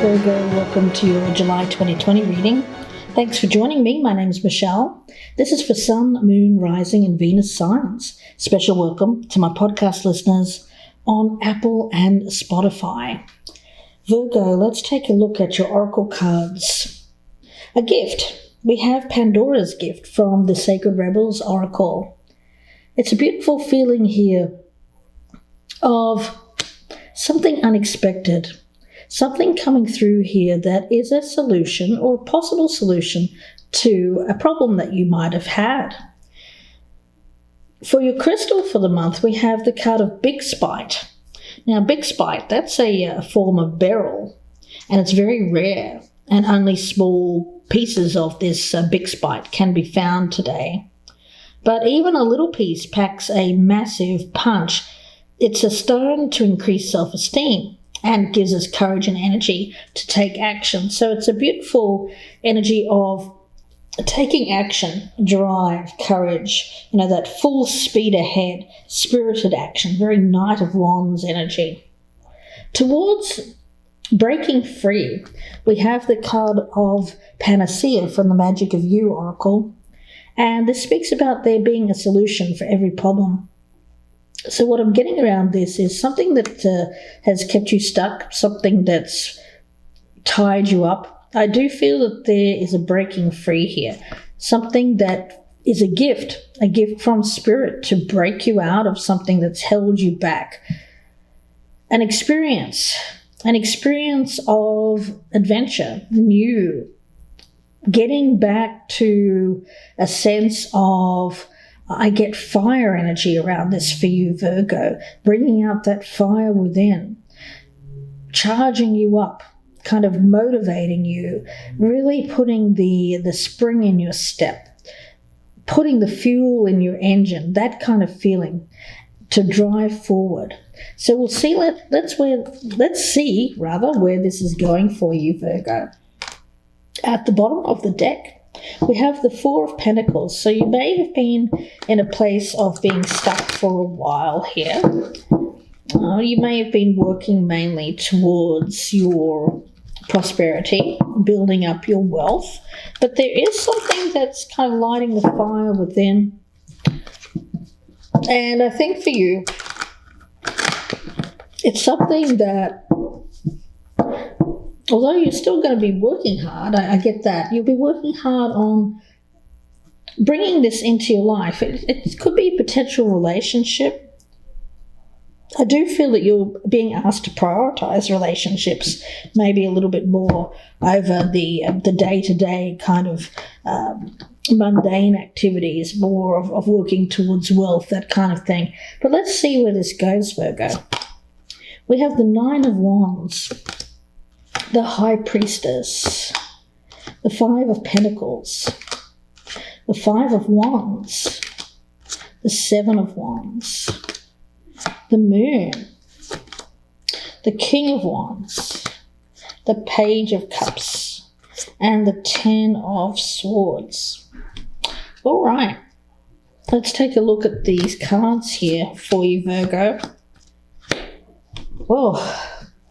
Virgo, welcome to your July 2020 reading. Thanks for joining me. My name is Michelle. This is for Sun, Moon, Rising and Venus signs. Special welcome to my podcast listeners on Apple and Spotify. Virgo, let's take a look at your oracle cards. A gift. We have Pandora's gift from the Sacred Rebels Oracle. It's a beautiful feeling here of something unexpected. Something coming through here that is a solution or a possible solution to a problem that you might have had. For your crystal for the month, we have the card of Big Spite. Now, Big Spite, that's a form of beryl, and it's very rare, and only small pieces of this Big Spite can be found today. But even a little piece packs a massive punch. It's a stone to increase self-esteem and gives us courage and energy to take action. So it's a beautiful energy of taking action, drive, courage, that full speed ahead, spirited action, very Knight of Wands energy. Towards breaking free, we have the card of Panacea from the Magic of You Oracle, and this speaks about there being a solution for every problem. So what I'm getting around this is something that has kept you stuck, something that's tied you up. I do feel that there is a breaking free here, something that is a gift from Spirit to break you out of something that's held you back. An experience of adventure, new, getting back to a sense of I get fire energy around this for you, Virgo, bringing out that fire within, charging you up, kind of motivating you, really putting the spring in your step, putting the fuel in your engine, that kind of feeling to drive forward. So we'll see, let's see where this is going for you, Virgo. At the bottom of the deck, we have the Four of Pentacles. So you may have been in a place of being stuck for a while here. You may have been working mainly towards your prosperity, building up your wealth. But there is something that's kind of lighting the fire within. And I think for you, it's something that, although you're still going to be working hard, I get that, you'll be working hard on bringing this into your life. It could be a potential relationship. I do feel that you're being asked to prioritize relationships maybe a little bit more over the day-to-day kind of mundane activities, more of working towards wealth, that kind of thing. But let's see where this goes, Virgo. We have the Nine of Wands, the High Priestess, the Five of Pentacles, the Five of Wands, the Seven of Wands, the Moon, the King of Wands, the Page of Cups, and the Ten of Swords. All right, let's take a look at these cards here for you, Virgo. Well,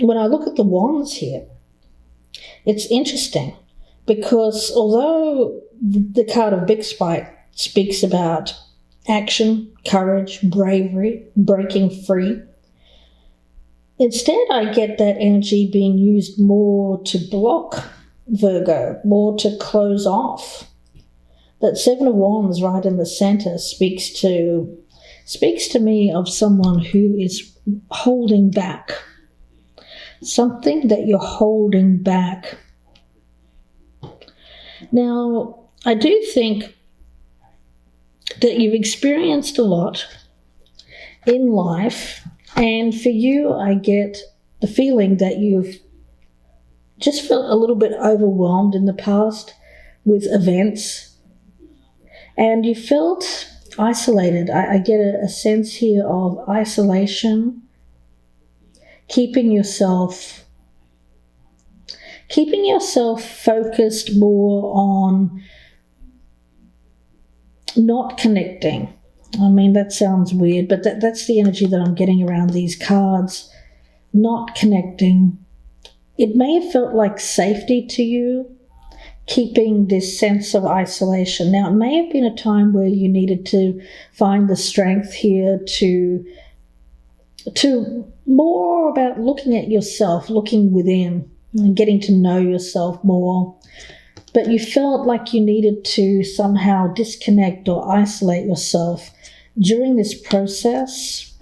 when I look at the wands here, it's interesting because although the card of Big Spite speaks about action, courage, bravery, breaking free, instead I get that energy being used more to block, Virgo, more to close off. That Seven of Wands right in the center speaks to me of someone who is holding back. Something that you're holding back. Now, I do think that you've experienced a lot in life, and for you, I get the feeling that you've just felt a little bit overwhelmed in the past with events, and you felt isolated. I get a sense here of isolation, keeping yourself focused more on not connecting. I mean, that sounds weird, but that's the energy that I'm getting around these cards. Not connecting, it may have felt like safety to you, keeping this sense of isolation. Now, it may have been a time where you needed to find the strength here to more about looking at yourself, looking within and getting to know yourself more. But you felt like you needed to somehow disconnect or isolate yourself during this process.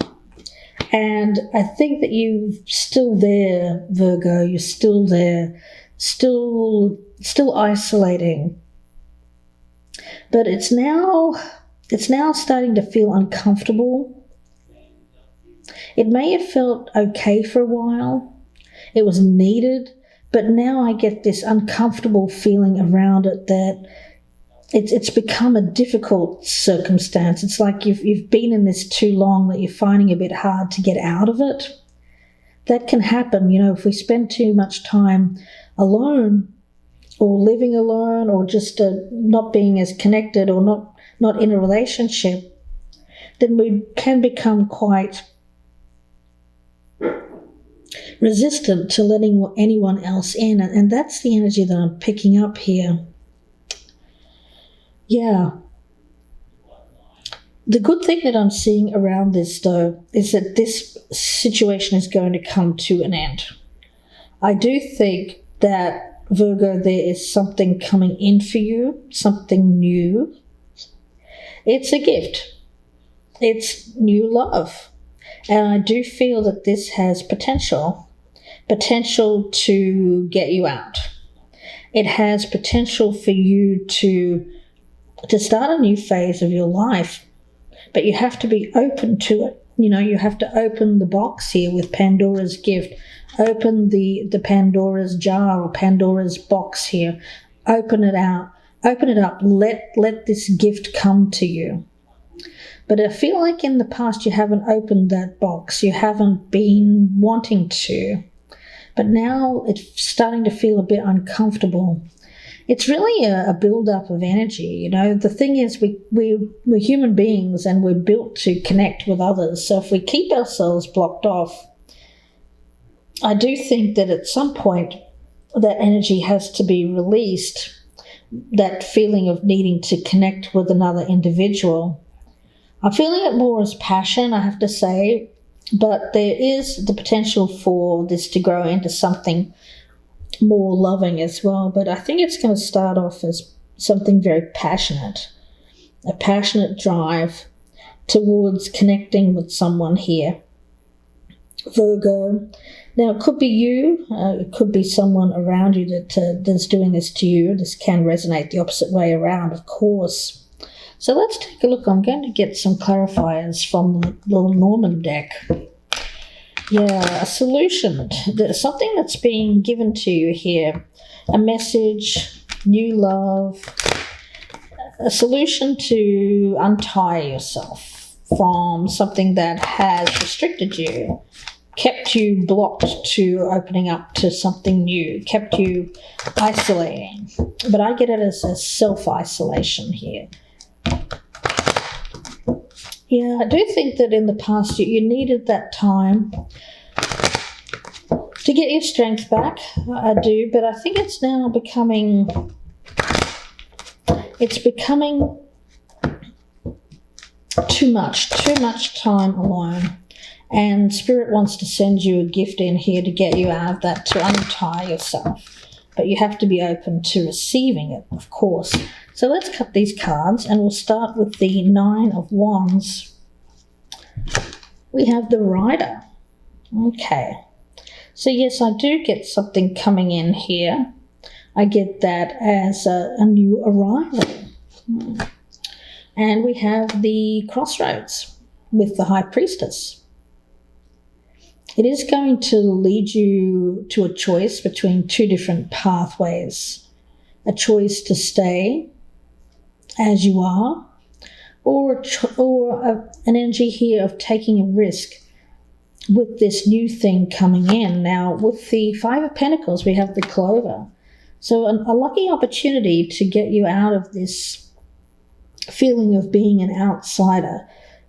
And I think that you're still there, Virgo. You're still there, still isolating. But it's now starting to feel uncomfortable. It may have felt okay for a while. It was needed, but now I get this uncomfortable feeling around it that it's become a difficult circumstance. It's like you've been in this too long that you're finding it a bit hard to get out of it. That can happen, if we spend too much time alone or living alone or just not being as connected or not in a relationship, then we can become quite resistant to letting anyone else in. And that's the energy that I'm picking up here. Yeah. The good thing that I'm seeing around this, though, is that this situation is going to come to an end. I do think that, Virgo, there is something coming in for you, something new. It's a gift. It's new love. And I do feel that this has potential to get you out. It has potential for you to start a new phase of your life, but you have to be open to it. You have to open the box here with Pandora's gift. Open the Pandora's jar or Pandora's box here. Open it out. Open it up. Let this gift come to you. But I feel like in the past you haven't opened that box. You haven't been wanting to. But now it's starting to feel a bit uncomfortable. It's really a build-up of energy. The thing is we're human beings and we're built to connect with others. So if we keep ourselves blocked off, I do think that at some point that energy has to be released, that feeling of needing to connect with another individual. I'm feeling it more as passion, I have to say, but there is the potential for this to grow into something more loving as well. But I think it's going to start off as something very passionate, a passionate drive towards connecting with someone here, Virgo. Now, it could be you, it could be someone around you that's doing this to you. This can resonate the opposite way around, of course. So let's take a look. I'm going to get some clarifiers from the little Norman deck. Yeah, a solution. There's something that's being given to you here. A message, new love, a solution to untie yourself from something that has restricted you, kept you blocked to opening up to something new, kept you isolating. But I get it as a self-isolation here. Yeah, I do think that in the past you needed that time to get your strength back. I do, but I think it's now becoming too much time alone. And Spirit wants to send you a gift in here to get you out of that, to untie yourself. But you have to be open to receiving it, of course. So let's cut these cards, and we'll start with the Nine of Wands. We have the Rider. Okay. So yes, I do get something coming in here. I get that as a new arrival. And we have the Crossroads with the High Priestess. It is going to lead you to a choice between two different pathways. A choice to stay as you are, or an energy here of taking a risk with this new thing coming in. Now, with the Five of Pentacles, we have the Clover. So a lucky opportunity to get you out of this feeling of being an outsider,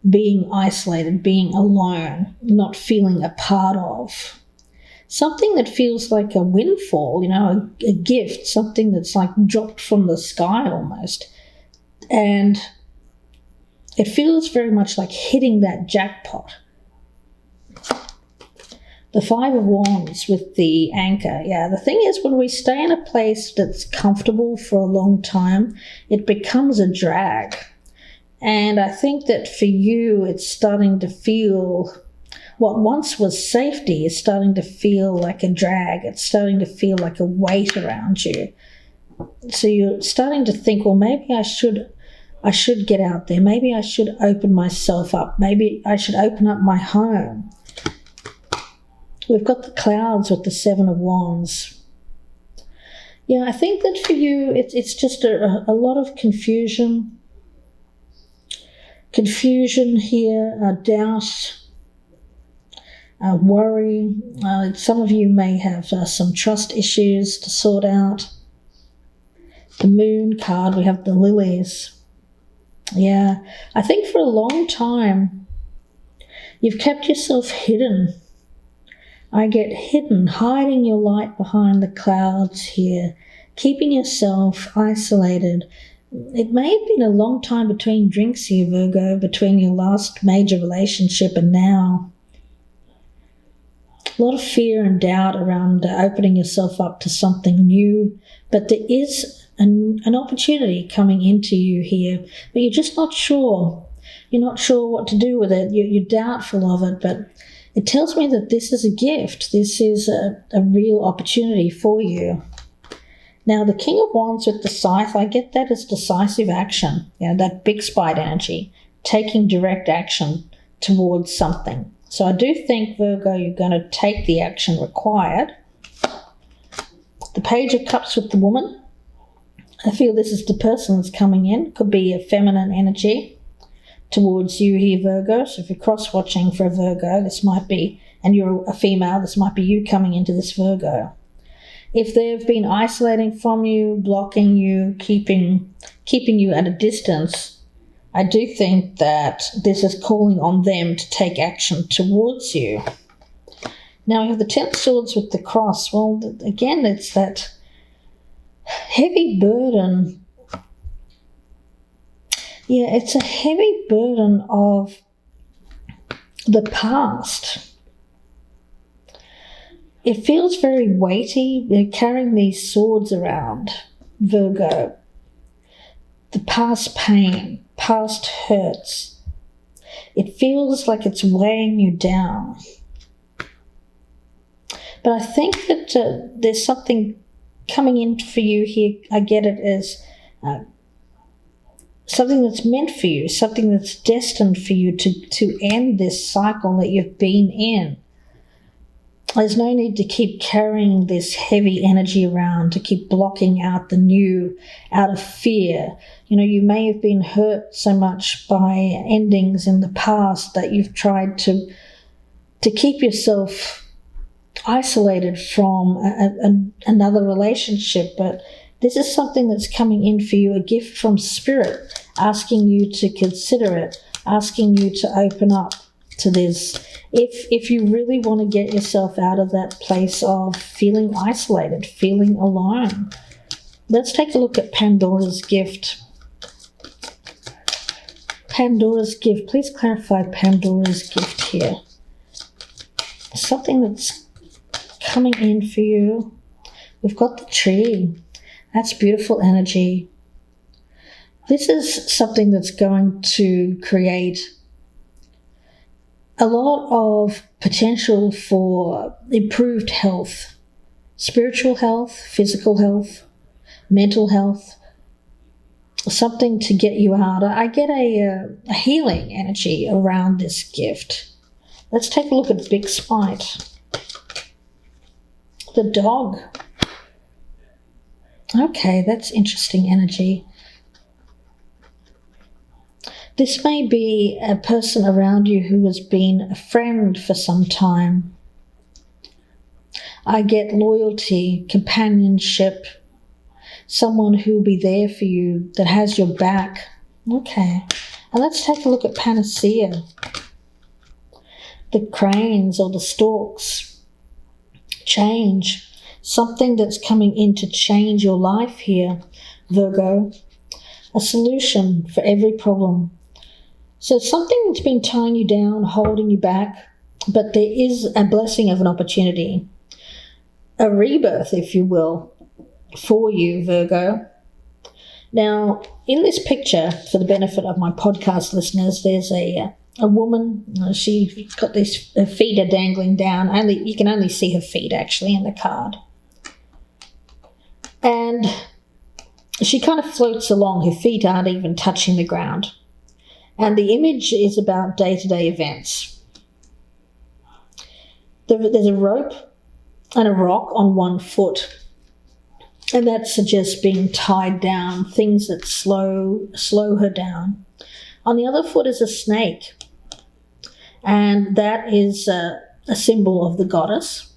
being isolated, being alone, not feeling a part of. something that feels like a windfall, a gift, something that's like dropped from the sky almost. And it feels very much like hitting that jackpot. The Five of Wands with the anchor. Yeah, the thing is, when we stay in a place that's comfortable for a long time, it becomes a drag. And I think that for you, it's starting to feel, what once was safety is starting to feel like a drag. It's starting to feel like a weight around you. So you're starting to think, well, maybe I should get out there. Maybe I should open myself up. Maybe I should open up my home. We've got the clouds with the Seven of Wands. Yeah, I think that for you, it's just a lot of confusion. Confusion here, doubt, worry. Some of you may have some trust issues to sort out. The Moon card, we have the lilies. Yeah, I think for a long time, you've kept yourself hidden. I get hidden, hiding your light behind the clouds here, keeping yourself isolated. It may have been a long time between drinks here, Virgo, between your last major relationship and now. A lot of fear and doubt around opening yourself up to something new, but there is an opportunity coming into you here, but you're just not sure. You're not sure what to do with it. You're doubtful of it, but it tells me that this is a gift. This is a real opportunity for you. Now, the King of Wands with the scythe, I get that as decisive action, that big spite energy, taking direct action towards something. So I do think, Virgo, you're going to take the action required. The Page of Cups with the woman, I feel this is the person that's coming in. Could be a feminine energy towards you here, Virgo. So if you're cross-watching for a Virgo, this might be, and you're a female, this might be you coming into this Virgo. If they've been isolating from you, blocking you, keeping you at a distance, I do think that this is calling on them to take action towards you. Now we have the 10 of Swords with the cross. Well, again, it's that heavy burden. Yeah, it's a heavy burden of the past. It feels very weighty. They're carrying these swords around, Virgo. The past pain, past hurts. It feels like it's weighing you down. But I think that there's something coming in for you here. I get it as something that's meant for you, something that's destined for you to end this cycle that you've been in. There's no need to keep carrying this heavy energy around, to keep blocking out the new out of fear. You may have been hurt so much by endings in the past that you've tried to keep yourself isolated from another relationship. But this is something that's coming in for you, a gift from Spirit, asking you to consider it, asking you to open up to this. If you really want to get yourself out of that place of feeling isolated, feeling alone. Let's take a look at Pandora's gift. Pandora's gift. Please clarify Pandora's gift here. Something that's coming in for you. We've got the tree. That's beautiful energy. This is something that's going to create a lot of potential for improved health, spiritual health, physical health, mental health, something to get you out. I get a healing energy around this gift. Let's take a look at Big Spite. The dog. Okay, that's interesting energy. This may be a person around you who has been a friend for some time. I get loyalty, companionship, someone who will be there for you, that has your back. Okay, and let's take a look at Panacea. The cranes or the storks. change, something that's coming in to change your life here, Virgo, a solution for every problem. So something that's been tying you down, holding you back, but there is a blessing of an opportunity, a rebirth, if you will, for you, Virgo. Now, in this picture, for the benefit of my podcast listeners, there's a woman. She's got her feet are dangling down. You can only see her feet, actually, in the card. And she kind of floats along. Her feet aren't even touching the ground. And the image is about day-to-day events. There's a rope and a rock on one foot. And that suggests being tied down, things that slow her down. On the other foot is a snake. And that is a symbol of the goddess.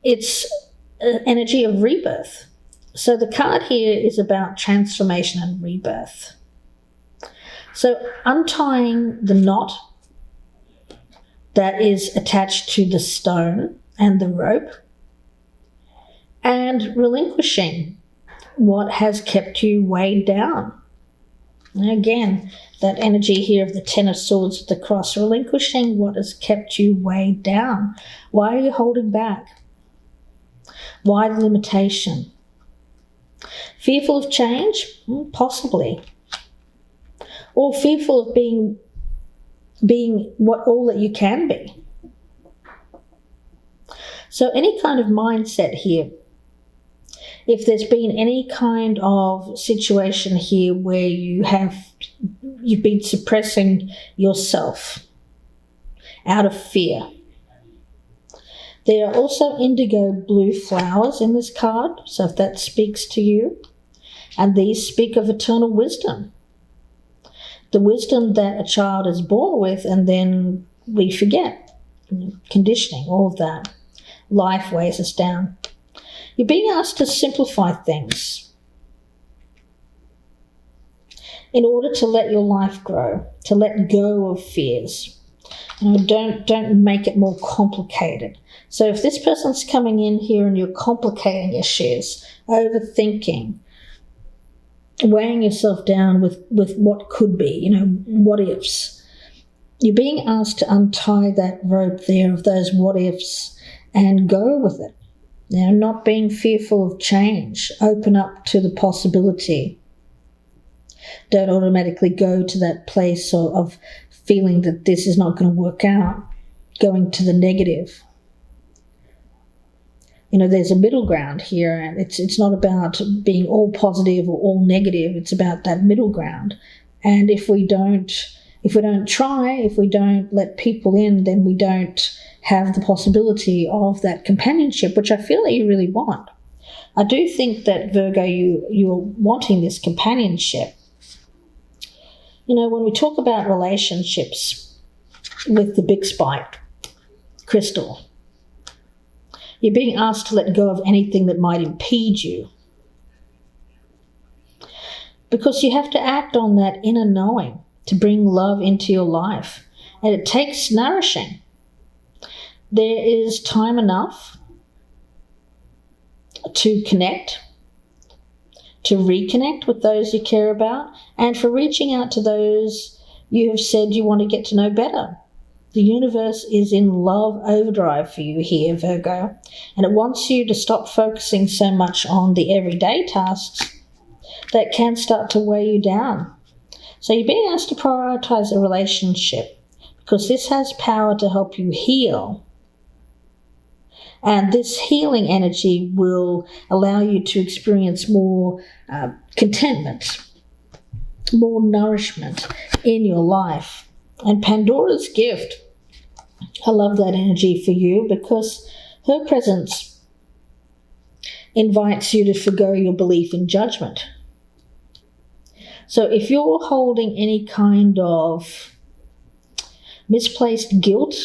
It's an energy of rebirth. So the card here is about transformation and rebirth. So untying the knot that is attached to the stone and the rope, and relinquishing what has kept you weighed down. And again, that energy here of the Ten of Swords with the cross, relinquishing what has kept you weighed down. Why are you holding back? Why the limitation? Fearful of change? Possibly. Or fearful of being all that you can be. So any kind of mindset here, if there's been any kind of situation here where you've been suppressing yourself out of fear. There are also indigo blue flowers in this card, so if that speaks to you. And these speak of eternal wisdom. The wisdom that a child is born with and then we forget. Conditioning, all of that. Life weighs us down. You're being asked to simplify things in order to let your life grow, to let go of fears. Don't make it more complicated. So if this person's coming in here and you're complicating issues, overthinking, weighing yourself down with what could be, what ifs, you're being asked to untie that rope there of those what ifs and go with it. Not being fearful of change. Open up to the possibility. Don't automatically go to that place of feeling that this is not going to work out, going to the negative. There's a middle ground here, and it's not about being all positive or all negative. It's about that middle ground. And if we don't try, if we don't let people in, then we don't have the possibility of that companionship, which I feel that you really want. I do think that, Virgo, you're wanting this companionship. When we talk about relationships with the big spike crystal, you're being asked to let go of anything that might impede you. Because you have to act on that inner knowing to bring love into your life. And it takes nourishing. There is time enough to connect, to reconnect with those you care about, and for reaching out to those you have said you want to get to know better. The universe is in love overdrive for you here, Virgo, and it wants you to stop focusing so much on the everyday tasks that can start to weigh you down. So you're being asked to prioritize a relationship because this has power to help you heal. And this healing energy will allow you to experience more contentment, more nourishment in your life. And Pandora's gift, I love that energy for you because her presence invites you to forgo your belief in judgment. So if you're holding any kind of misplaced guilt,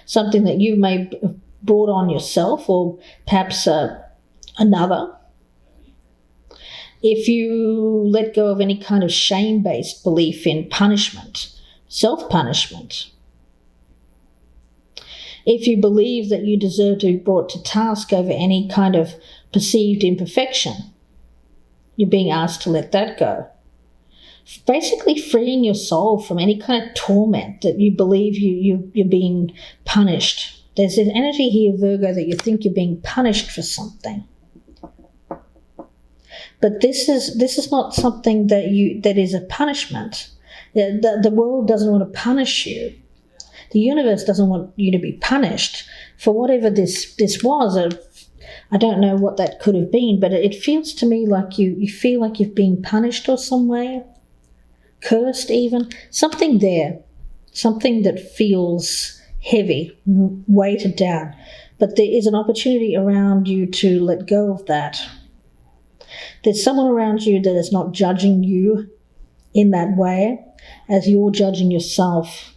something that you may have brought on yourself or perhaps another, if you let go of any kind of shame-based belief in punishment, self-punishment, If you believe that you deserve to be brought to task over any kind of perceived imperfection, you're being asked to let that go. Basically freeing your soul from any kind of torment that you believe you're being punished. There's an energy here, Virgo, that you think you're being punished for something. But this is not something that is a punishment. The world doesn't want to punish you. The universe doesn't want you to be punished for whatever this was. I don't know what that could have been, but it feels to me like you feel like you've been punished or some way, cursed even. Something there, something that feels heavy, weighted down. But there is an opportunity around you to let go of that. There's someone around you that is not judging you in that way as you're judging yourself.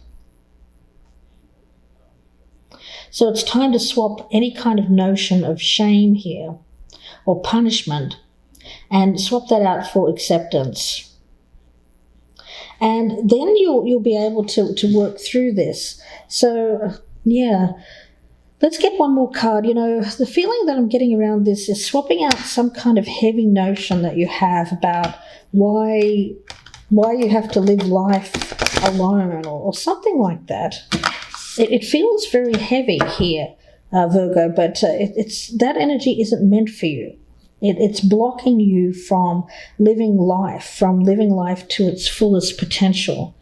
So it's time to swap any kind of notion of shame here or punishment and swap that out for acceptance. And then you'll be able to work through this. So, yeah. Let's get one more card. The feeling that I'm getting around this is swapping out some kind of heavy notion that you have about why you have to live life alone or something like that. It feels very heavy here, Virgo, but it's that energy isn't meant for you. It's blocking you from living life to its fullest potential.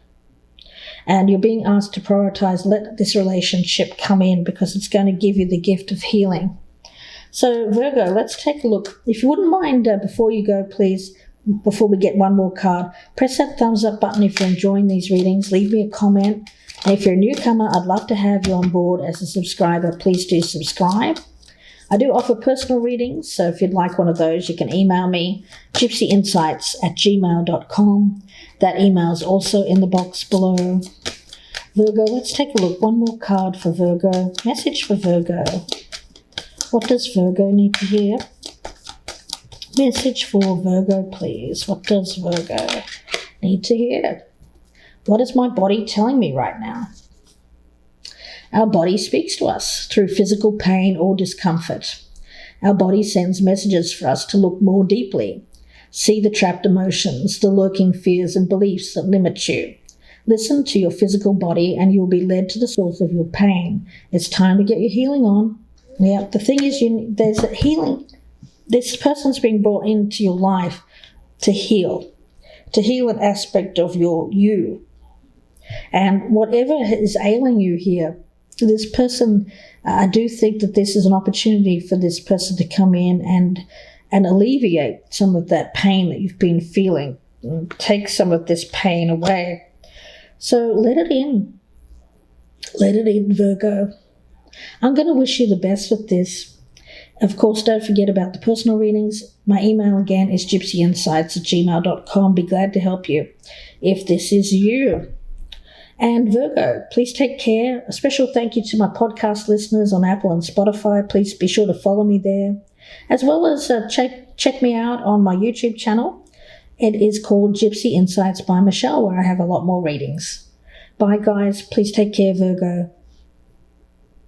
And you're being asked to prioritize, let this relationship come in because it's going to give you the gift of healing. So, Virgo, let's take a look. If you wouldn't mind, before you go, please, before we get one more card, press that thumbs up button if you're enjoying these readings. Leave me a comment. And if you're a newcomer, I'd love to have you on board as a subscriber. Please do subscribe. I do offer personal readings, so if you'd like one of those, you can email me, gypsyinsights@gmail.com. That email is also in the box below. Virgo, let's take a look. One more card for Virgo. Message for Virgo. What does Virgo need to hear? Message for Virgo, please. What does Virgo need to hear? What is my body telling me right now? Our body speaks to us through physical pain or discomfort. Our body sends messages for us to look more deeply, see the trapped emotions, the lurking fears and beliefs that limit you. Listen to your physical body and you'll be led to the source of your pain. It's time to get your healing on. Yeah, the thing is, there's a healing. This person's being brought into your life to heal an aspect of you. And whatever is ailing you here, this person, I do think that this is an opportunity for this person to come in and alleviate some of that pain that you've been feeling, take some of this pain away. So let it in. Let it in, Virgo. I'm going to wish you the best with this. Of course, don't forget about the personal readings. My email again is gypsyinsights@gmail.com. Be glad to help you if this is you. And Virgo, please take care. A special thank you to my podcast listeners on Apple and Spotify. Please be sure to follow me there, as well as check me out on my YouTube channel. It is called Gypsy Insights by Michelle, where I have a lot more readings. Bye, guys. Please take care, Virgo.